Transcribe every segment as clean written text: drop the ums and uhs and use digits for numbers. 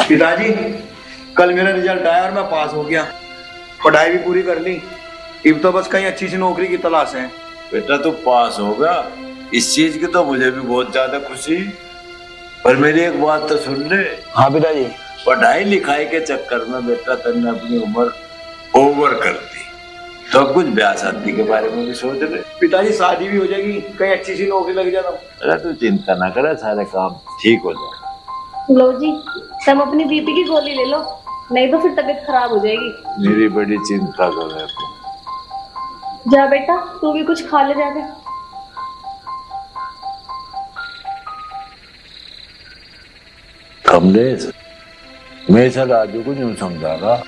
पिताजी, कल मेरा रिजल्ट आया और मैं पास हो गया। पढ़ाई भी पूरी कर ली। अब तो बस कहीं अच्छी सी नौकरी की तलाश है। बेटा तू पास होगा, इस चीज की तो मुझे भी बहुत ज्यादा खुशी। पर मेरी एक बात तो सुन ले। हाँ पिताजी। पढ़ाई लिखाई के चक्कर में बेटा तुमने अपनी उम्र ओवर कर दी, तो कुछ ब्याह शादी के बारे में भी सोच ले। पिताजी शादी भी हो जाएगी, कहीं अच्छी सी नौकरी लग जाता। अरे तू चिंता ना करे, सारे काम ठीक हो जाए। लो जी, तुम अपनी बीपी की गोली ले लो, नहीं तो फिर तबीयत खराब हो जाएगी। मेरी बड़ी चिंता कर रहे तू। जा बेटा, तू भी कुछ खा ले जाके। कमलेश, मैं सर राजू को यूं समझागा,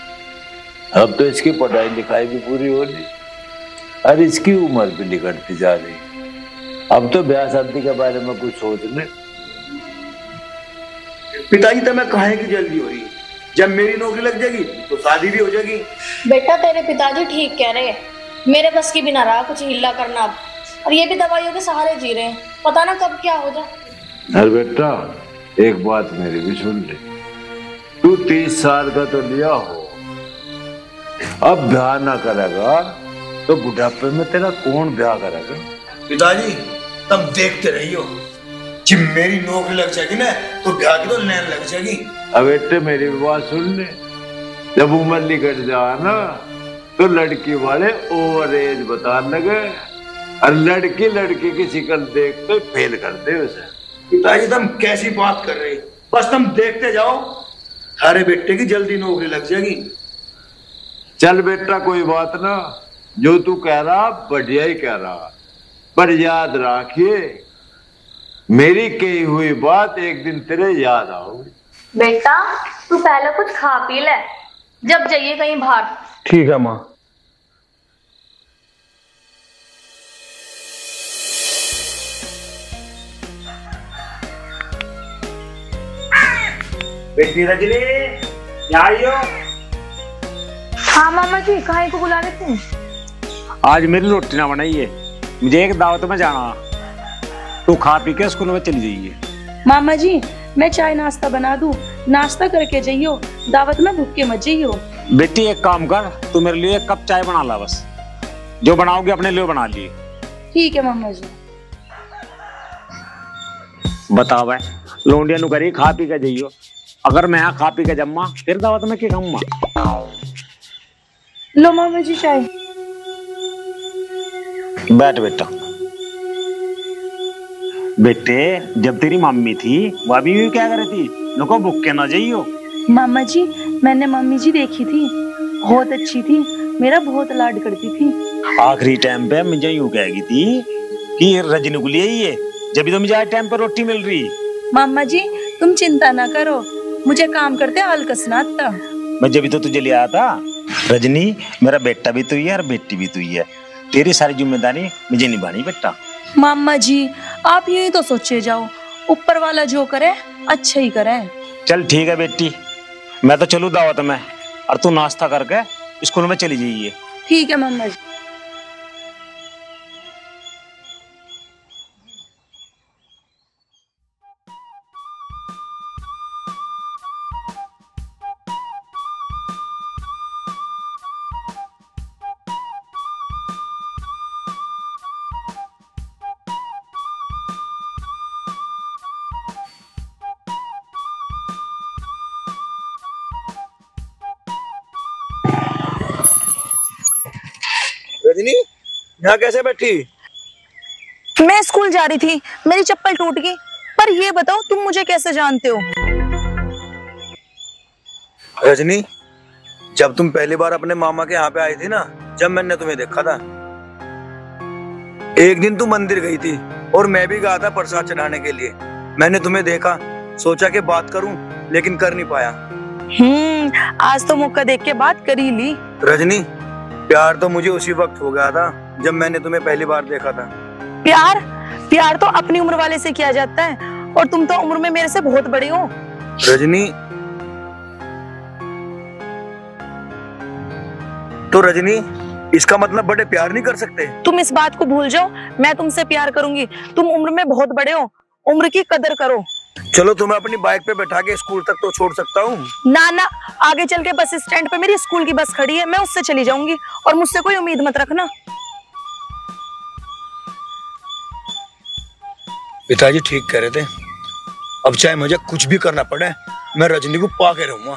अब तो इसकी पढ़ाई लिखाई भी पूरी हो रही और इसकी उम्र भी निकलती जा रही। अब तो ब्याह शादी के बारे में कुछ सोच ले। पिताजी तो मैं काहे की जल्दी हो रही है, जब मेरी नौकरी लग जाएगी तो शादी भी हो जाएगी। बेटा तेरे पिताजी ठीक कह रहे हैं, मेरे बस की भी ना रहा कुछ हिल्ला करना अब। और ये भी दवाइयों के सहारे जी रहे हैं, पता ना कब क्या हो जाए। अरे बेटा एक बात मेरी भी सुन ले, तू 30 साल का तो लिया हो, अब ब्याह ना करेगा तो बुढ़ापे में तेरा कौन ब्याह करेगा। पिताजी तुम देखते रहियो, जब मेरी नौकरी लग जाएगी ना तो ब्याह की तो लाइन लग जाएगी। अब बेटे मेरी भी बात सुन ले, जब उम्र निकट जाए ना तो लड़की वाले ओवर एज बताने लगे और लड़की की शिक्ल देख के फेल कर दे उसे। पिताजी तुम कैसी बात कर रहे, बस तुम देखते जाओ, अरे बेटे की जल्दी नौकरी लग जाएगी। चल बेटा कोई बात ना, जो तू कह रहा बढ़िया ही कह रहा, पर याद रखिए मेरी कही हुई बात एक दिन तेरे याद आओगी। बेटा तू पहले कुछ खा पी ले, जब जाइए कहीं बाहर। ठीक है माँ। बेटी रजनी, यहाँ आइयो। हाँ मामा जी, काहे को बुला रहे थे? आज मेरी रोटी ना बनाइए, मुझे एक दावत में जाना, तू खा पी के स्कूल में चली जाइए। मामा जी मैं चाय नाश्ता बना दूं, नाश्ता करके जाइयो, दावत में भूख के मत जाइयो। बेटी एक काम कर, तू मेरे लिए एक कप चाय बना ला, बस जो बनाओगे अपने लिए बना लिए। ठीक है मामा जी। बताओ भाई, लोंडिया नु करी खा पी के जाइयो, अगर मैं यहाँ खा पी के जम्मा फिर दावत में क्या खाऊंगा। लो मामा जी चाय। बैठ बेटा। बेटे जब तेरी मम्मी थी वह भी क्या कर रही थी, नको भूख के ना जाइयो। मामा जी मैंने मम्मी जी देखी थी, बहुत अच्छी थी, मेरा बहुत लाड करती थी। आखिरी टाइम पे मुझे यूं कहेगी थी कि रजनी को लिए ये, जब तो मुझे टाइम पर रोटी मिल रही। मामा जी तुम चिंता ना करो, मुझे काम करते आलकस ना आता। मैं जब तो तुझे ले आया था। रजनी मेरा बेटा भी तू ही है और बेटी भी तू ही है, तेरी सारी जिम्मेदारी मुझे निभानी बेटा। मामा जी आप यही तो सोचे जाओ, ऊपर वाला जो करे अच्छा ही करे। चल ठीक है बेटी, मैं तो चलूँ दावत में और तू नाश्ता करके स्कूल में चली जाइए। ठीक है मामा जी। रजनी यहाँ कैसे बैठी? मैं स्कूल जा रही थी, मेरी चप्पल टूट गई। पर ये बताओ तुम मुझे कैसे जानते हो? रजनी जब तुम पहली बार अपने मामा के यहाँ पे आई थी ना, जब मैंने तुम्हें देखा था, एक दिन तुम मंदिर गई थी और मैं भी गया था प्रसाद चढ़ाने के लिए। मैंने तुम्हें देखा, सोचा कि बात करूं लेकिन कर नहीं पाया। आज तो मौका देख के बात कर ही ली। रजनी प्यार तो मुझे उसी वक्त हो गया था जब मैंने तुम्हें पहली बार देखा था। प्यार? प्यार तो अपनी उम्र वाले से किया जाता है, और तुम तो उम्र में मेरे से बहुत बड़ी हो। रजनी तो रजनी इसका मतलब बड़े प्यार नहीं कर सकते? तुम इस बात को भूल जाओ, मैं तुमसे प्यार करूंगी। तुम उम्र में बहुत बड़े हो, उम्र की कदर करो। चलो तुम्हें अपनी बाइक पे बैठा के स्कूल तक तो छोड़ सकता हूँ। ना ना, आगे चल के बस स्टैंड पे मेरी स्कूल की बस खड़ी है, मैं उससे चली जाऊंगी और मुझसे कोई उम्मीद मत रखना। पिताजी ठीक कह रहे थे, अब चाहे मुझे कुछ भी करना पड़े मैं रजनी को पा के रहूंगा।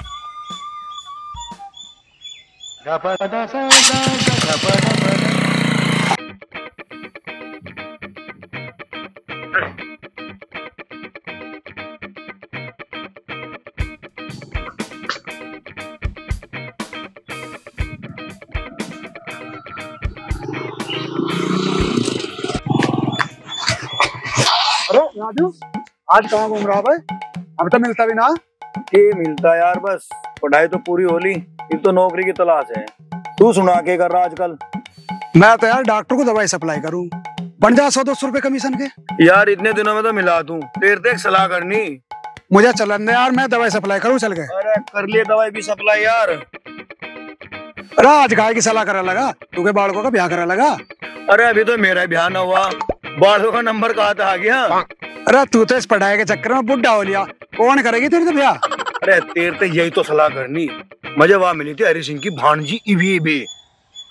अरे राजू, आज कहाँ घूम रहा भाई? अब तो मिलता भी ना। ये मिलता यार, बस पढ़ाई तो पूरी हो ली, अब तो नौकरी की तलाश है। तू सुना के कर रहा आजकल? मैं तो यार डॉक्टर को दवाई सप्लाई करूँ, बन जा 100-200 रुपए कमीशन के। यार इतने दिनों में तो मिला दूं, तेरे से एक सलाह करनी। मुझे चलन दे यार, मैं दवाई सप्लाई करूँ, चल गए। अरे कर लिए दवाई की सप्लाई यार। अरे आज गाय की सलाह करा लगा, तू के बालकों का ब्याह करा लगा। अरे अभी तो मेरा ब्याह न हुआ, बालों का नंबर कहाँ था आ गया। अरे तू तो इस पढ़ाई के चक्कर में बुढ़ा हो लिया, कौन करेगी तेरे से ब्याह? अरे तेरे से यही तो सलाह करनी। मुझे वहां मिली थी हरी सिंह की भांजी इवी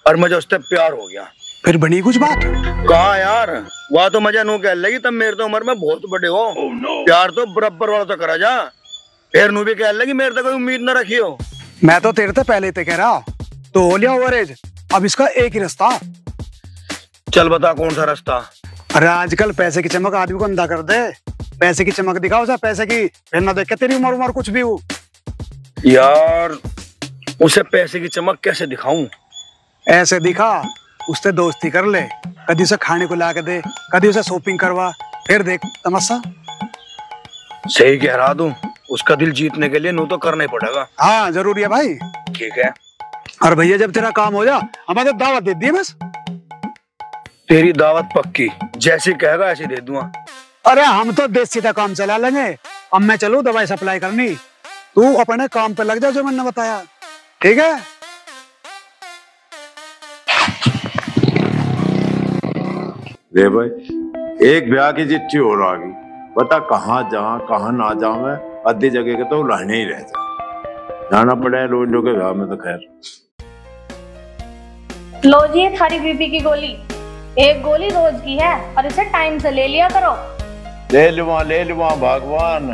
और मुझे उससे प्यार हो गया। फिर बनी कुछ बात? कहा यार, वह तो मजा नू कह लगी, तब मेरे तो उम्र में बहुत बड़े हो। प्यार तो बराबर वाला तो करा जा। फिर नू भी कह लगी मेरे तो कोई उम्मीद न रखी हो। मैं तो तेरे से पहले ही कह रहा, तो हो लिया ओवरेज, अब इसका एक ही रास्ता। चल बता कौन सा रास्ता? अरे आजकल पैसे की चमक आदमी को अंधा कर दे, पैसे की चमक दिखाओ जा, पैसे की फिर ना देख के तेरी उम्र कुछ भी हो। यार उसे पैसे की चमक कैसे दिखाऊं? ऐसे दिखा, उससे दोस्ती कर ले, कभी उसे खाने को ला के दे, कभी उसे शॉपिंग करवा, फिर देख तमाशा। सही कह रहा तू, उसका दिल जीतने के लिए नू तो करना ही पड़ेगा। हाँ जरूरी है भाई। ठीक है। और भैया जब तेरा काम हो जा हमारे दावत दे दी बस। तेरी दावत पक्की, जैसी कहेगा ऐसी दे दूंगा। अरे हम तो देश सीधा काम चला लेंगे। अब मैं चलूं दवाई सप्लाई करनी, तू अपने काम पे लग जा जो मैंने बताया, ठीक है? रे भाई, एक ब्याह की चिट्ठी और आ गई, बता कहाँ जा कहाँ ना जा। मैं आधी जगह के तो रहने ही रह जा, जाना पड़े लोग के ब्याह में तो। खैर लो जी ये थारी बीपी की गोली, एक गोली रोज की है और इसे टाइम से ले लिया करो। ले लुआ भगवान।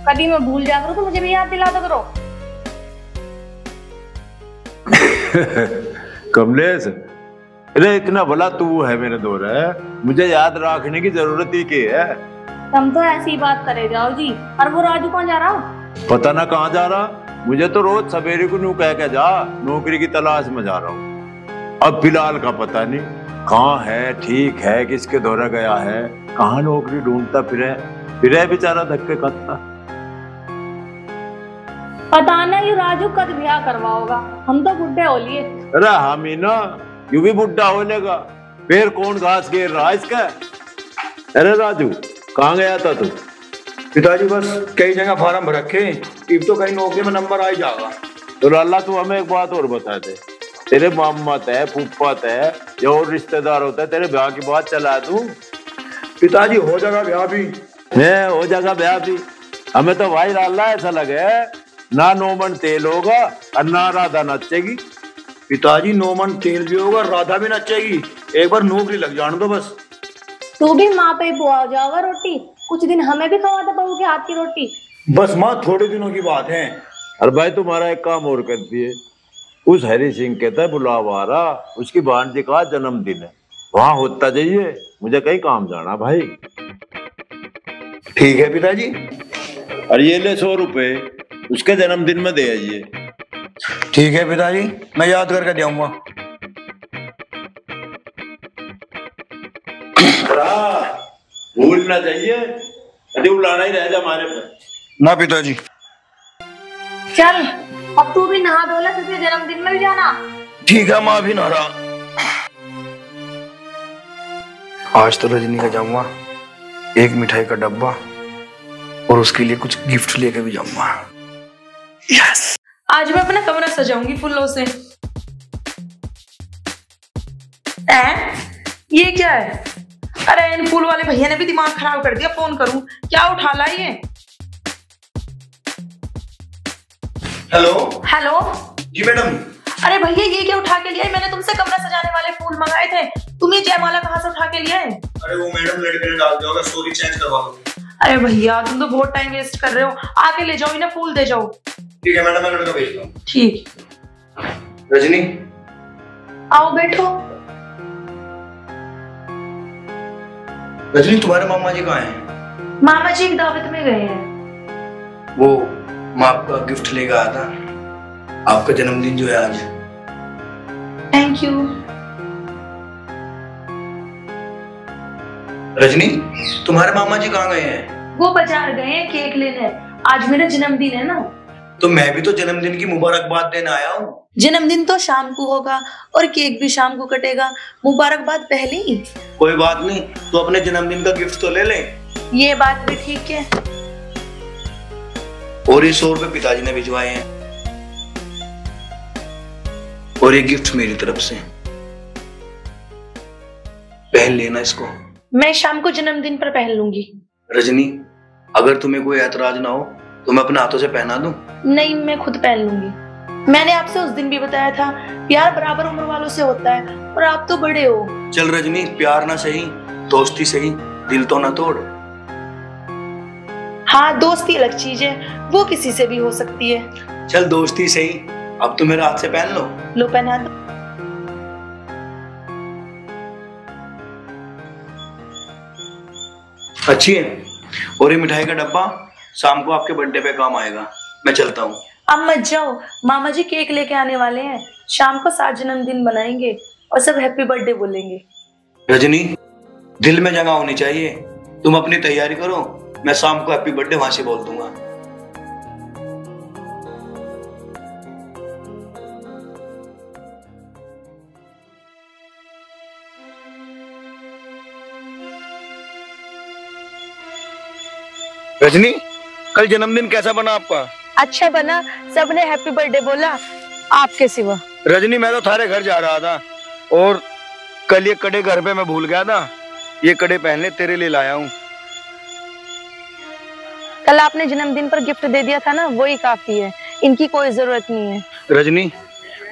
कभी मैं भूल जा करूं तो मुझे भी याद दिला दो करो। कमलेश, अरे इतना भला तू है मेरे दौर है, मुझे याद रखने की जरूरत ही क्या है? तुम तो ऐसी बात करे जाओ जी। और वो राजू कौन जा रहा? पता ना कहाँ जा रहा, मुझे तो रोज सवेरे को नू कह के जा नौकरी की तलाश में जा रहा हूँ। अब फिलहाल का पता नहीं कहाँ है, ठीक है, किसके दौरा गया है, कहाँ नौकरी ढूंढता फिरे बेचारा धक्के खाता। पता ना ये राजू कद ब्याह करवाओगा, हम तो बुढ़े हो लिए। अरे हम ही ना, यू भी बुढ़ा हो लेगा, फिर कौन घास घेर रहा इसका? अरे राजू कहाँ गया था तू? पिताजी बस कई जगह फार्म भर रखे, अब तो कहीं नौकरी में नंबर आ ही जाएगा। तो लाला तू हमें एक बात और बता दे, तेरे मामा है, फूफा है, या और रिश्तेदार होता है, तेरे ब्याह की बात चला दूं? पिताजी हो जाएगा ब्याह भी। मैं हो जाएगा ब्याह भी? हमें तो भाई लाला ऐसा लगे ना 9 मन तेल होगा और ना राधा नचेगी। पिताजी 9 मन तेल भी होगा, राधा भी नचेगी, एक बार नौकरी लग जाने दो बस। तू भी माँ पे बुआ जाओगा रोटी, कुछ दिन हमें भी खवा दे बहू के हाथ की रोटी। बस माँ थोड़े दिनों की बात है। और भाई तुम्हारा एक काम और कर दिए, उस हरी सिंह कहता है बुलावा आ रहा, उसकी भांजी का जन्मदिन है, वहां होता जाइए, मुझे कहीं काम जाना भाई। ठीक है पिताजी। और ये ले 100 रुपए, उसके जन्मदिन में दे आइए। ठीक है पिताजी, मैं याद करके जाऊंगा। भूल ना चाहिए, अरे बुलाना ही रह जा हमारे पे। ना पिताजी। चल अब तू भी नहा धोला, तुझे जन्मदिन में भी जाना। ठीक है माँ भी नारा। आज तो रजनी का जाऊंगा, एक मिठाई का डब्बा और उसके लिए कुछ गिफ्ट लेके भी जाऊंगा। यस। आज मैं अपना कमरा सजाऊंगी फूलों से। ये क्या है? अरे इन फूल वाले भैया ने भी दिमाग खराब कर दिया, फोन करूं क्या उठा ला ये? हेलो। हेलो। जी मैडम। अरे भैया ये क्या उठा के लिया है? मैंने तुमसे कमरा सजाने वाले फूल मंगाए थे, तुम ये जयमाला कहाँ से उठा के लिया है? अरे वो मैडम लड़के ने डाल दिया होगा, स्टोरी चेंज करवा लो। अरे भैया तुम तो बहुत टाइम वेस्ट कर रहे हो, आके ले जाओ इन्हें फूल दे जाओ। ठीक है मैडम, मैं लड़का भेजता हूँ। ठीक। रजनी आओ बैठो। रजनी, तुम्हारे मामा जी कहाँ हैं? मामा जी एक दावत में गए हैं। वो मैं आपका गिफ्ट लेकर आया था, आपका जन्मदिन जो है आज। Thank you. रजनी, तुम्हारे मामा जी कहाँ गए हैं? वो बाजार गए हैं केक लेने, आज मेरा जन्मदिन है ना। तो मैं भी तो जन्मदिन की मुबारकबाद देने आया हूँ। जन्मदिन तो शाम को होगा और केक भी शाम को कटेगा, मुबारकबाद पहले ही। कोई बात नहीं, तो अपने जन्मदिन का गिफ्ट तो ले ले। ये बात भी ठीक है। और ये 100 रुपए पिताजी ने भिजवाए हैं, और ये गिफ्ट मेरी तरफ से, पहन लेना इसको। मैं शाम को जन्मदिन पर पहन लूंगी। रजनी, अगर तुम्हें कोई ऐतराज ना हो तो मैं अपने हाथों से पहना दूं? नहीं, मैं खुद पहन लूंगी। मैंने आपसे उस दिन भी बताया था प्यार बराबर उम्र वालों से होता है, और आप तो बड़े हो। चल रजनी, प्यार ना सही, दोस्ती सही, दिल तो ना तोड़। हाँ, दोस्ती अलग चीज है, वो किसी से भी हो सकती है। चल दोस्ती सही, अब तो मेरे हाथ से पहन लो। लो पहना दो। अच्छी है। और ये मिठाई का डब्बा शाम को आपके बर्थडे पे काम आएगा। मैं चलता हूँ। अब मत जाओ, मामा जी केक लेके आने वाले हैं, शाम को 7 जन्मदिन मनाएंगे और सब हैप्पी बर्थडे बोलेंगे। रजनी, दिल में जगह होनी चाहिए, तुम अपनी तैयारी करो, मैं शाम को हैप्पी बर्थडे वहां से बोल दूंगा। रजनी, कल जन्मदिन कैसा बना आपका? अच्छा बना, सबने हैप्पी बर्थडे बोला, आपके सिवा। रजनी, मैं तो थारे घर जा रहा था और कल ये कड़े घर पे मैं भूल गया था, ये कड़े पहनने तेरे लिए लाया हूँ। कल आपने जन्मदिन पर गिफ्ट दे दिया था ना, वही काफी है, इनकी कोई जरूरत नहीं है। रजनी,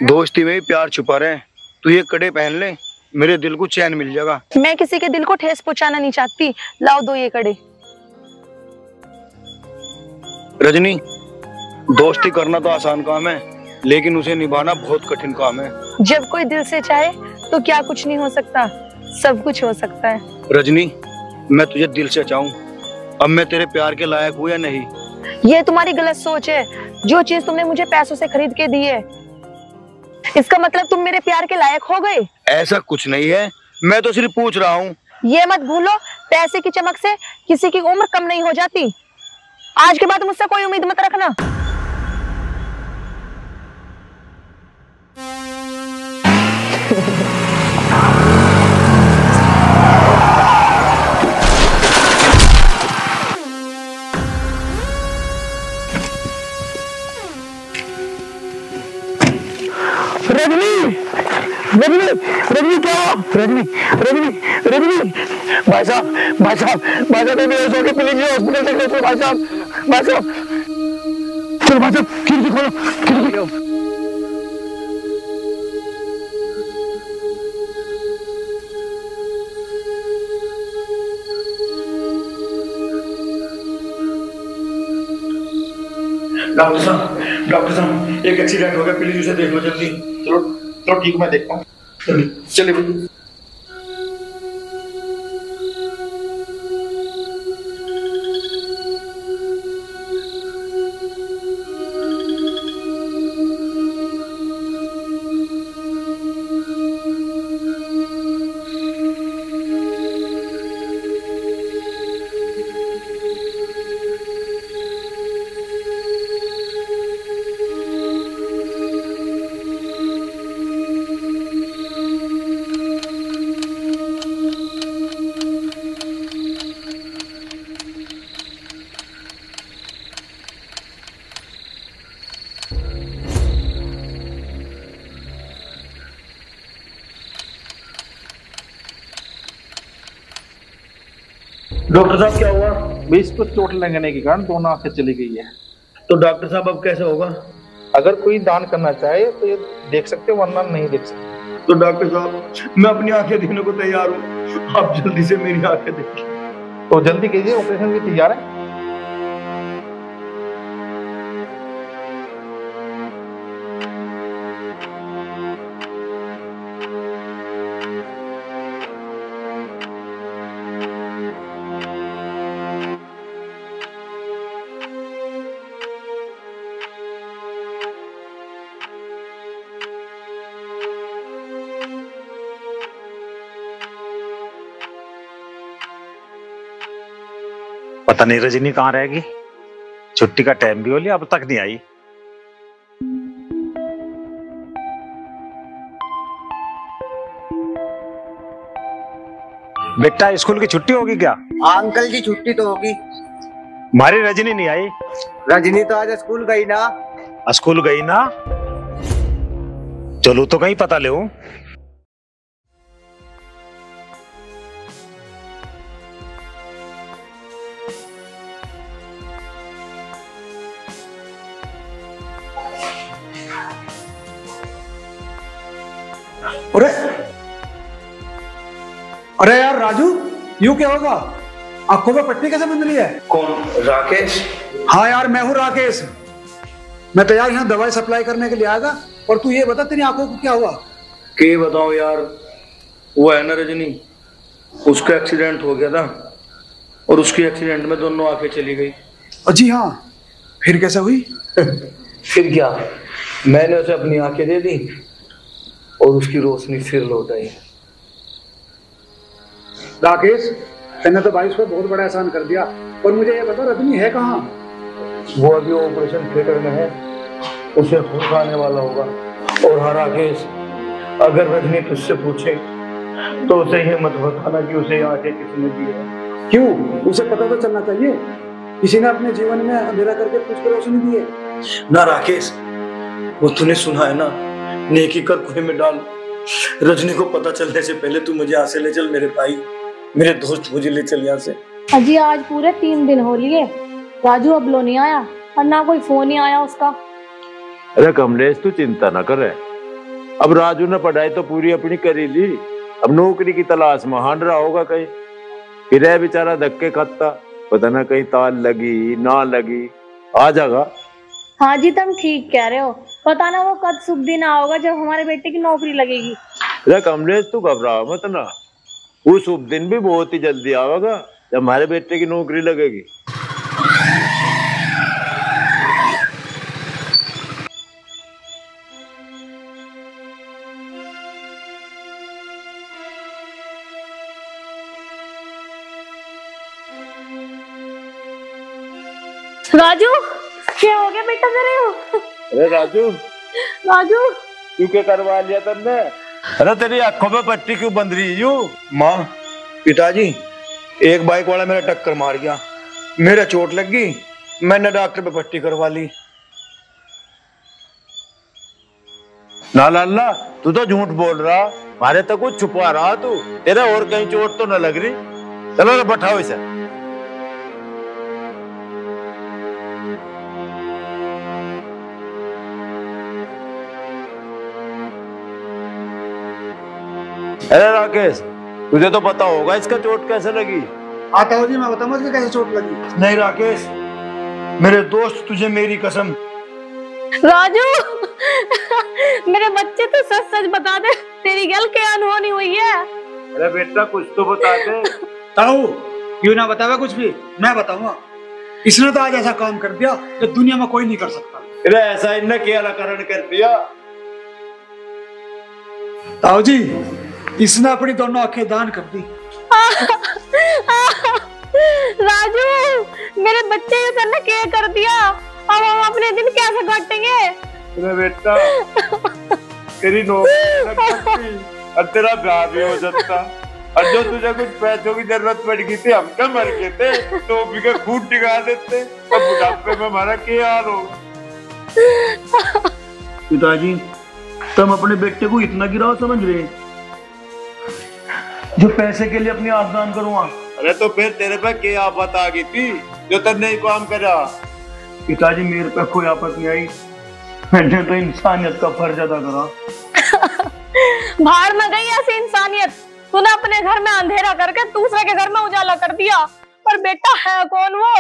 दोस्ती में भी प्यार छुपा रहे, तू ये कड़े पहन ले, मेरे दिल को चैन मिल जाएगा। मैं किसी के दिल को ठेस पहुंचाना नहीं चाहती, लाओ दो ये कड़े। रजनी, दोस्ती करना तो आसान काम है, लेकिन उसे निभाना बहुत कठिन काम है। जब कोई दिल से चाहे तो क्या कुछ नहीं हो सकता, सब कुछ हो सकता है। रजनी, मैं तुझे दिल से चाहूं, अब मैं तेरे प्यार के लायक हूँ या नहीं? ये तुम्हारी गलत सोच है। जो चीज तुमने मुझे पैसों से खरीद के दी है, इसका मतलब तुम मेरे प्यार के लायक हो गए? ऐसा कुछ नहीं है, मैं तो सिर्फ पूछ रहा हूँ। ये मत भूलो, पैसे की चमक से किसी की उम्र कम नहीं हो जाती। आज के बाद मुझसे कोई उम्मीद मत रखना। रजनी, रजनी क्या? रजनी, रजनी, रजनी, भाई साहब, भाई साहब, भाई साहब, प्लीज हॉस्पिटल तक ले भाई साहब, भाई साहब, चलो भाई साहब, खिड़की खोलो, खिड़की। डॉक्टर साहब, एक एक्सीडेंट हो गया, प्लीज उसे देख लो जल्दी। चलो चलो ठीक, मैं देखता हूँ। चलिए भैया। डॉक्टर साहब, क्या हुआ? भाई इसको चोट लगने के कारण दोनों आंखें चली गई है। तो डॉक्टर साहब अब कैसे होगा? अगर कोई दान करना चाहे तो ये देख सकते हो, वरना नहीं देख सकते। तो डॉक्टर साहब मैं अपनी आंखें देने को तैयार हूँ, आप जल्दी से मेरी आंखें देखिए। तो जल्दी कीजिए, ऑपरेशन भी तैयार है। पता नहीं रजनी कहाँ रहेगी, छुट्टी का टाइम भी हो लिया अब तक नहीं आई। बेटा स्कूल की छुट्टी होगी क्या? अंकल जी छुट्टी तो होगी। हमारी रजनी नहीं आई। रजनी तो आज स्कूल गई ना। स्कूल गई ना? चलो तो कहीं पता ले। अरे अरे यार राजू, यूं क्या होगा? आंखों में पट्टी कैसे बंध रही है? कौन? राकेश? हाँ यार मैं हूँ राकेश। मैं तो यार यहाँ दवाई सप्लाई करने के लिए आएगा, और तू ये बता तेरी आंखों को क्या हुआ? के बताओ यार, वो है ना रजनी, उसका एक्सीडेंट हो गया था और उसके एक्सीडेंट में दोनों आंखें चली गई। जी हाँ, फिर कैसे हुई? फिर क्या, मैंने उसे अपनी आंखें दे दी और उसकी रोशनी फिर लौट आई। राकेश, तूने तो भाई उस पर बहुत बड़ा एहसान कर दिया, और मुझे ये बता रजनी है कहाँ? वो अभी ऑपरेशन थिएटर में है, उसे होश आने वाला होगा। और हाँ राकेश, अगर रजनी तुझसे पूछे तो उसे ये मत बताना कि उसे ये आंखें किसने दी है। क्यों? उसे पता तो चलना चाहिए, किसी ने अपने जीवन में अंधेरा करके तुझको रोशनी दी है। ना राकेश, वो तूने सुना है ना, नेकी कर कुएं में डाल। रजनी को पता चलने से पहले तू मुझे यहाँ से ले चल, मेरे भाई, मेरे दोस्त, मुझे ले चल यहाँ से। अजी आज पूरे 3 दिन हो लिए, राजू अब लो नहीं आया और ना कोई फोन ही आया उसका। अरे कमलेश तू चिंता न करे, अब राजू ने पढ़ाई तो पूरी अपनी करी ली, अब नौकरी की तलाश में हांड रहा होगा कहीं। फिर है बेचारा धक्के खाता, पता ना कहीं ताल लगी ना लगी, आ जाएगा। हाँ जी तुम ठीक कह रहे हो, पता ना वो कब शुभ दिन आओगा जब हमारे बेटे की नौकरी लगेगी। अरे कमलेश तू घबरा मत ना, वो शुभ दिन भी बहुत ही जल्दी आवेगा जब हमारे बेटे की नौकरी लगेगी। राजू क्या हो गया बेटा तेरे को? अरे राजू, राजू तू क्या करवा लिया तुमने? अरे तेरी आंखों में पट्टी क्यों बंध रही है? माँ, पिताजी, एक बाइक वाला मेरा टक्कर मार गया, मेरा चोट लग गई, मैंने डॉक्टर पे पट्टी करवा ली। ना लाला, तू तो झूठ बोल रहा, मारे तो कुछ छुपा रहा तू, तेरा और कहीं चोट तो न लग रही। चलो ना बैठाओ इसे। अरे राकेश, तुझे तो पता होगा इसका चोट कैसे लगी? आता हो जी, मैं बताऊंगा इसको कैसे चोट लगी। नहीं राकेश, मेरे दोस्त, तुझे मेरी कसम। राजू मेरे बच्चे तो सच सच बता दे, तेरी गल क्या अनहोनी हुई है? अरे बेटा कुछ तो बता दे। ताऊ, क्यों ना बतावे कुछ भी, मैं बताऊंगा। इसने तो आज ऐसा काम कर दिया जो दुनिया में कोई नहीं कर सकता। अरे ऐसा इनने क्या कारण कर दिया? ताऊ जी, इसने अपनी दोनों आंखें दान कर दी। राजू मेरे बच्चे ने तेने क्या कर दिया, अब हम अपने दिन कैसे काटेंगे? अरे बेटा तेरी नौकरी लग सकती और तेरा ब्याह भी हो जाता, और जो तुझे कुछ पैसों की जरूरत पड़ गई थी हम क्या मर गए थे, तो भी का खून टिका देते, तो बुढ़ापे में हमारा क्या हाल होगा? पिताजी, तुम अपने बेटे को इतना गिराव समझ रहे जो पैसे के लिए अपनी आंख दान करूंगा? अरे तो फिर तेरे पे क्या आफत आ गई थी जो तुमने काम करा? पिताजी मेरे पे कोई आफत नहीं आई, मैंने तो इंसानियत का फर्ज अदा करा। भाड़ में गई ऐसी इंसानियत। तूने अपने घर में अंधेरा करके दूसरे के घर में उजाला कर दिया। पर बेटा है कौन वो?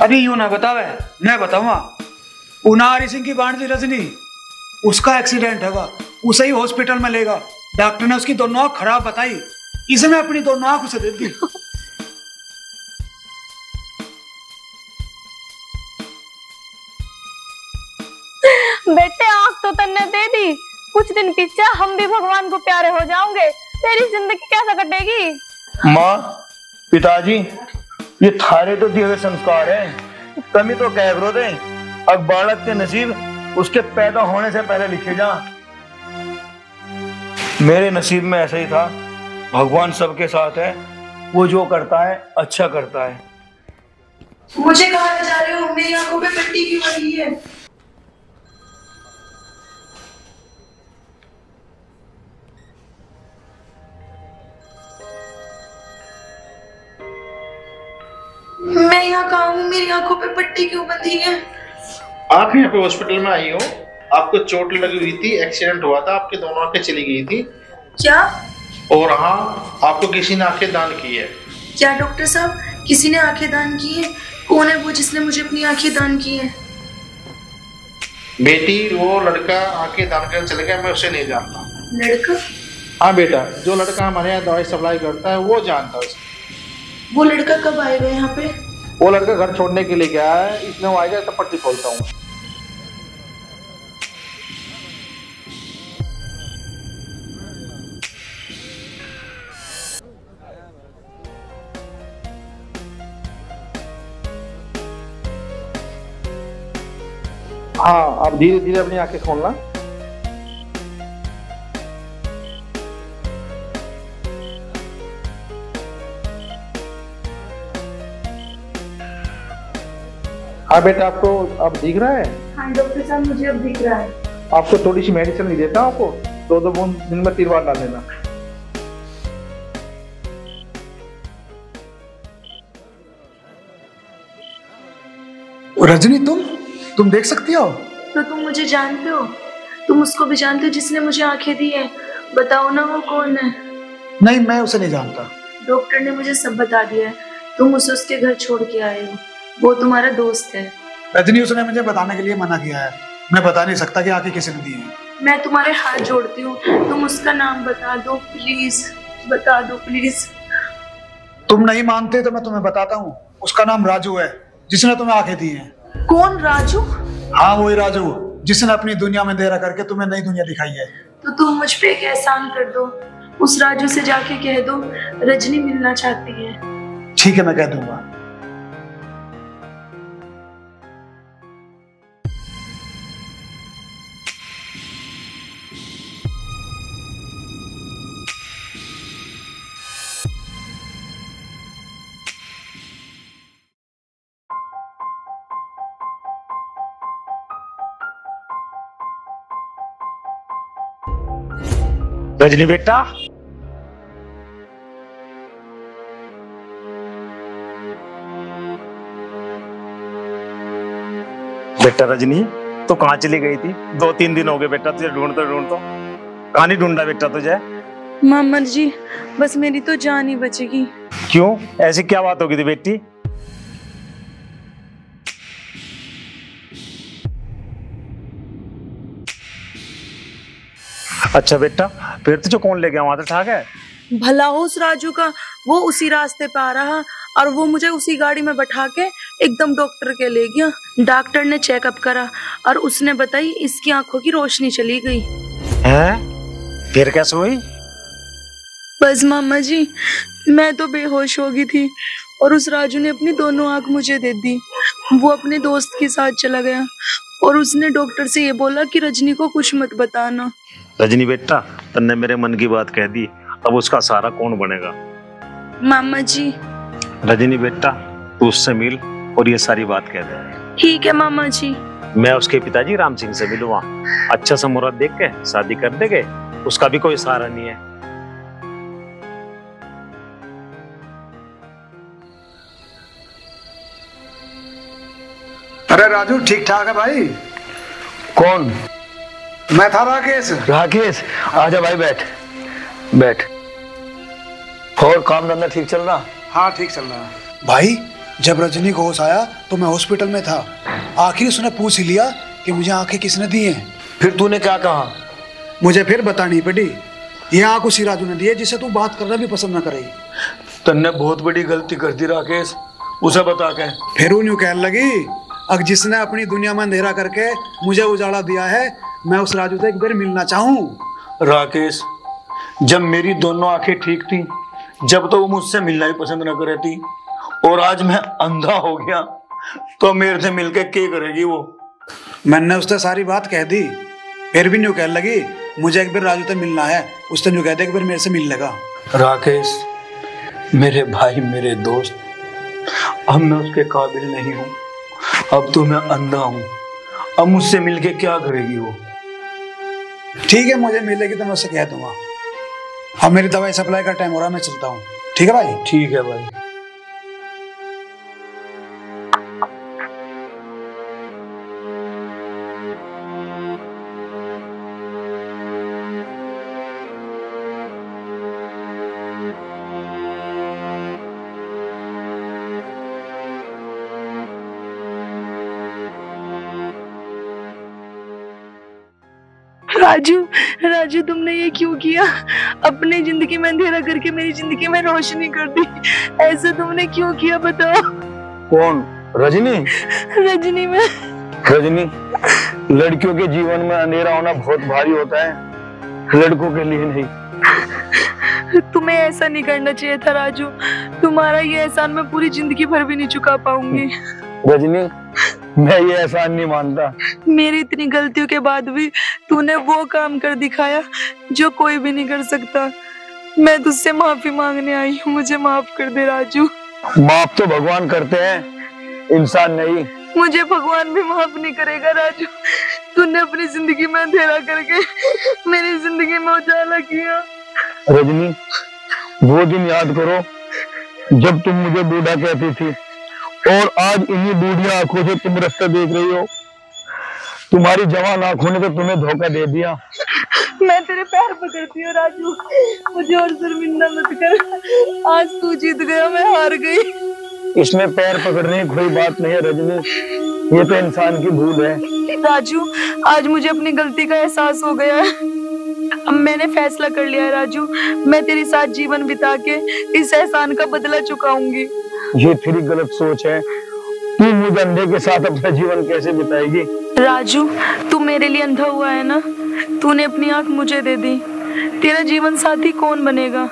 अभी यूं ना बतावे, मैं बताऊंगा। उनारी सिंह की भांजी रजनी, उसका एक्सीडेंट होगा, उसे ही हॉस्पिटल में लेगा। डॉक्टर ने उसकी दोनों आंख खराब बताई, इसने अपनी दोनों आंख उसे दे दी। बेटे आंख तो तन्ने दे दी, कुछ दिन पीछे हम भी भगवान को प्यारे हो जाओगे। तेरी जिंदगी कैसे कटेगी? माँ, पिताजी, ये थारे तो दिए हुए संस्कार है, कमी तो कह करो दे। अब बालक के नसीब उसके पैदा होने से पहले लिखे जा। मेरे नसीब में ऐसा ही था। भगवान सबके साथ है, वो जो करता है अच्छा करता है। मुझे कहाँ ले जा रहे हो? मेरी आंखों पे पट्टी क्यों बनी है? मैं यहाँ कहाँ हूँ? मेरी आंखों पे पट्टी क्यों बंधी है? आप यहाँ पे हॉस्पिटल में आई हो, आपको चोट लगी हुई थी, एक्सीडेंट हुआ था, आपकी दोनों आंखें चली गई थी। क्या? और हाँ, आपको किसी ने आंखें दान की है। क्या डॉक्टर साहब, किसी ने आंखें दान की है? कौन है वो जिसने मुझे अपनी आंखें दान की है? बेटी, वो लड़का आंखें दान कर चले गया, मैं उसे नहीं जानता। लड़का? हाँ बेटा, जो लड़का हमारे यहाँ दवाई सप्लाई करता है वो जानता है उसे। वो लड़का कब आएगा यहाँ पे? वो लड़का घर छोड़ने के लिए गया है, इसलिए वो आएगा तो पट्टी खोलता हूँ। हाँ, आप धीरे धीरे अपनी आंखें खोलना। हाँ बेटा, आपको अब दिख रहा है? हाँ डॉक्टर साहब, मुझे अब दिख रहा है। आपको थोड़ी सी मेडिसिन नहीं देता हूँ, आपको 2-2 बूंद दिन में 3 बार डाल लेना। रजनी, तुम देख सकती हो? तो तुम मुझे जानते हो? तुम उसको भी जानते हो जिसने मुझे आंखें दी है? बताओ ना वो कौन है? नहीं, मैं उसे नहीं जानता। डॉक्टर ने मुझे सब बता दिया है। तुम उसे उसके घर छोड़ के आए हो। वो तुम्हारा दोस्त है। रजनी, उसने मुझे बताने के लिए मना किया है। मैं बता नहीं सकता कि आंखें किसने दी है। मैं तुम्हारे हाथ जोड़ती हूँ, तुम उसका नाम बता दो प्लीज, बता दो प्लीज। तुम नहीं मानते तो मैं तुम्हें बताता हूँ। उसका नाम राजू है, जिसने तुम्हें आंखें दी है। कौन राजू? हाँ, वही राजू, जिसने अपनी दुनिया में अंधेरा करके तुम्हें नई दुनिया दिखाई है। तो तुम मुझ पे एक एहसान कर दो, उस राजू से जाके कह दो रजनी मिलना चाहती है। ठीक है, मैं कह दूंगा। रजनी बेटा, बेटा रजनी तो कहाँ चली गई थी? 2-3 दिन हो गए बेटा तुझे ढूंढतो कहाँ नहीं ढूंढा बेटा तुझे? मामा जी, बस मेरी तो जान ही बचेगी। क्यों, ऐसी क्या बात हो गई थी बेटी? अच्छा बेटा, फिर तुझे कौन ले गया वहां? तो ठाक है? भला हो उस राजू का, वो उसी रास्ते पे आ रहा और वो मुझे उसी गाड़ी में बैठा के एकदम डॉक्टर के ले गया। डॉक्टर ने चेकअप करा और उसने बताई इसकी आंखों की रोशनी चली गई। हैं? फिर कैसे हुई? बस मामा जी, मैं तो बेहोश हो गई थी और उस राजू ने अपनी दोनों आंख मुझे दे दी। वो अपने दोस्त के साथ चला गया और उसने डॉक्टर से ये बोला कि रजनी को कुछ मत बताना। रजनी बेटा, तन्ने मेरे मन की बात कह दी, अब उसका सहारा कौन बनेगा? मामा जी। रजनी बेटा, तू उससे मिल और ये सारी बात कह दे। ठीक है मामा जी। मैं उसके पिताजी राम सिंह से मिलूंगा, अच्छा सा मुहूर्त देख के शादी कर देंगे, उसका भी कोई सहारा नहीं है। अरे राजू ठीक ठाक है भाई। कौन? मैं था राकेश। राकेश आजा भाई, बैठ बैठ। और काम धंधा ठीक चल रहा? हाँ ठीक चल रहा है भाई। जब रजनी को होश आया तो मैं हॉस्पिटल में था। आखिर उसने पूछ ही लिया कि मुझे आंखें किसने दी हैं। फिर तूने क्या कहा? मुझे फिर बतानी पड़ी। ये आंख उसी राजू ने दी है जिससे तू बात करना भी पसंद न करेगी। तन्ने बहुत बड़ी गलती कर दी राकेश, उसे बता के। फिर यूं कहने लगी, अब जिसने अपनी दुनिया में अंधेरा करके मुझे उजाला दिया है, मैं उस राजू से एक बार मिलना चाहूँ। राकेश, जब मेरी दोनों आंखें ठीक थी, जब तो वो मुझसे मिलना ही पसंद न करे थी, और आज मैं अंधा हो गया तो मेरे से मिलके क्या करेगी वो? मैंने उससे सारी बात कह दी। फिर भी न्यू कहने लगी मुझे एक बार राजू से मिलना है। उसने न्यू कह दिया एक बार मेरे से मिल लेगा। राकेश मेरे भाई, मेरे दोस्त, अब मैं उसके काबिल नहीं हूँ। अब तो मैं अंधा हूँ, अब मुझसे मिलके क्या करेगी वो? ठीक है, मुझे मिलेगी तो मैं उससे कह दूंगा। अब मेरी दवाई सप्लाई का टाइम हो रहा है, मैं चलता हूँ। ठीक है भाई? ठीक है भाई। राजू, राजू तुमने ये क्यों किया? अपनी जिंदगी में अंधेरा करके मेरी जिंदगी में रोशनी कर दी। ऐसा तुमने क्यों किया बताओ? कौन? रजनी? रजनी में। रजनी, लड़कियों के जीवन में अंधेरा होना बहुत भारी होता है, लड़कों के लिए नहीं। तुम्हें ऐसा नहीं करना चाहिए था राजू। तुम्हारा ये एहसान मैं पूरी जिंदगी भर भी नहीं चुका पाऊंगी। रजनी, मैं ये एहसान नहीं मानता। मेरी इतनी गलतियों के बाद भी तूने वो काम कर दिखाया जो कोई भी नहीं कर सकता। मैं तुझसे माफी मांगने आई हूँ, मुझे माफ कर दे राजू। माफ तो भगवान करते हैं, इंसान नहीं। मुझे भगवान भी माफ नहीं करेगा राजू। तूने अपनी जिंदगी में अंधेरा करके मेरी जिंदगी में उजाला किया। रजनी, वो दिन याद करो जब तुम मुझे बूढ़ा कहती थी, और आज इन्हीं बूढ़िया आंखों से तुम रास्ता देख रही हो। तुम्हारी जवान आंखों ने तो तुम्हें धोखा दे दिया। मैं तेरे पैर पकड़ती हूँ राजू, मुझे और शर्मिंदा मत कर। आज तू जीत गया, मैं हार गई। इसमें पैर पकड़ने की कोई बात नहीं है रजनी, ये तो इंसान की भूल है। राजू, आज मुझे अपनी गलती का एहसास हो गया है। अब मैंने फैसला कर लिया है राजू, मैं तेरे साथ जीवन बिता के इस एहसान का बदला चुकाऊंगी। ये तेरी गलत सोच है। तू मुझे अंधे के साथ अपना जीवन कैसे बिताएगी? राजू, तू मेरे लिए अंधा हुआ है ना, तूने अपनी आंख मुझे दे दी। तेरा जीवन साथी कौन बनेगा?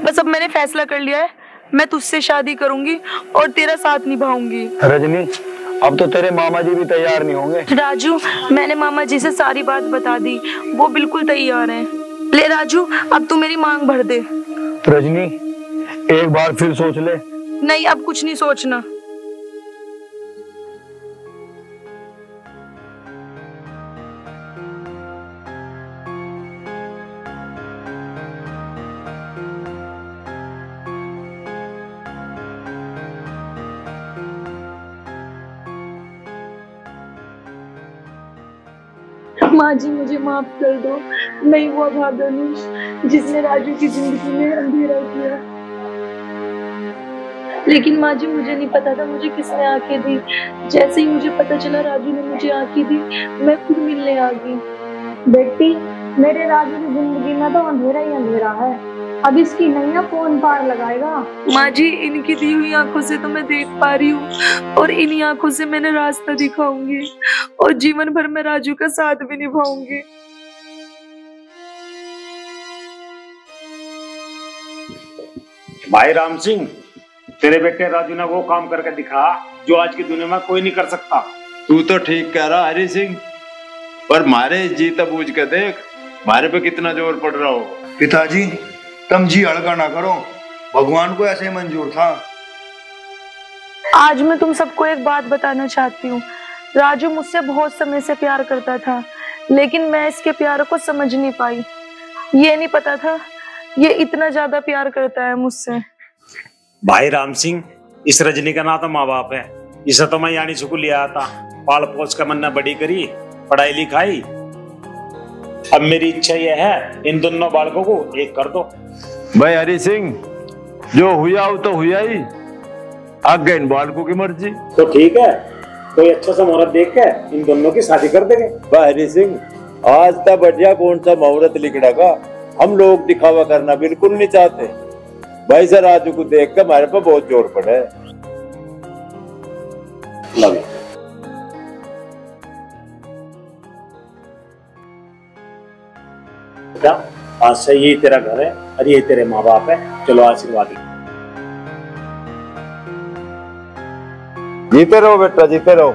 बस अब मैंने फैसला कर लिया है, मैं तुझसे शादी करूंगी और तेरा साथ निभाऊंगी। रजनी, अब तो तेरे मामा जी भी तैयार नहीं होंगे। राजू, मैंने मामा जी से सारी बात बता दी, वो बिल्कुल तैयार हैं। ले राजू, अब तू मेरी मांग भर दे। रजनी, एक बार फिर सोच ले। नहीं, अब कुछ नहीं सोचना। माँ जी, मुझे माफ कर दो। मैं वो अभागन हूँ जिसने राजू की जिंदगी में अंधेरा किया। लेकिन माँ जी, मुझे नहीं पता था मुझे किसने आंखें दी। जैसे ही मुझे पता चला राजू ने मुझे आंखें दी, मैं खुद मिलने आ गई। बेटी, मेरे राजू की जिंदगी में तो अंधेरा ही अंधेरा है। अब इसकी नैया कौन पार लगाएगा? माँ जी, इनकी दी हुई आंखों से तो मैं देख पा रही हूँ, और इन्हीं आंखों से मैंने रास्ता दिखाऊंगी, और जीवन भर मैं राजू का साथ भी निभाऊंगी। भाई राम सिंह, तेरे बेटे राजू ने वो काम करके दिखा जो आज की दुनिया में कोई नहीं कर सकता। तू तो ठीक कह रहा हरी सिंह, पर मारे जीत बूझ के देख, मारे पे कितना जोर पड़ रहा हो। पिताजी, तुम जी हड़का ना करो, भगवान को ऐसे मंजूर था। आज मैं तुम सबको एक बात बताना चाहती हूँ। राजू मुझसे बहुत समय से प्यार करता था, लेकिन मैं इसके प्यार को समझ नहीं पाई। ये नहीं पता था ये इतना ज्यादा प्यार करता है मुझसे। भाई राम सिंह, इस रजनी का ना तो माँ बाप है, इसे तो मैं यानी स्कूल लिया था, पाल पोस का मन्ना बड़ी करी, पढ़ाई लिखाई। अब मेरी इच्छा यह है इन दोनों बालकों को एक कर दो। भाई हरि सिंह, जो हुआ वो तो हुआ ही, आगे इन बालकों की मर्जी। तो ठीक है, कोई अच्छा सा मुहूर्त देख के इन दोनों की शादी कर देंगे। भाई हरि सिंह, आज तक बढ़िया कौन सा मुहूर्त लिखड़ा का, हम लोग दिखावा करना बिल्कुल नहीं चाहते। भाई सर राजू को देख कर हमारे पर बहुत जोर पड़ा है। क्या आज से ये तेरा घर है और ये तेरे माँ बाप है, चलो आशीर्वाद लो। जीते रहो बेटा, जीते रहो।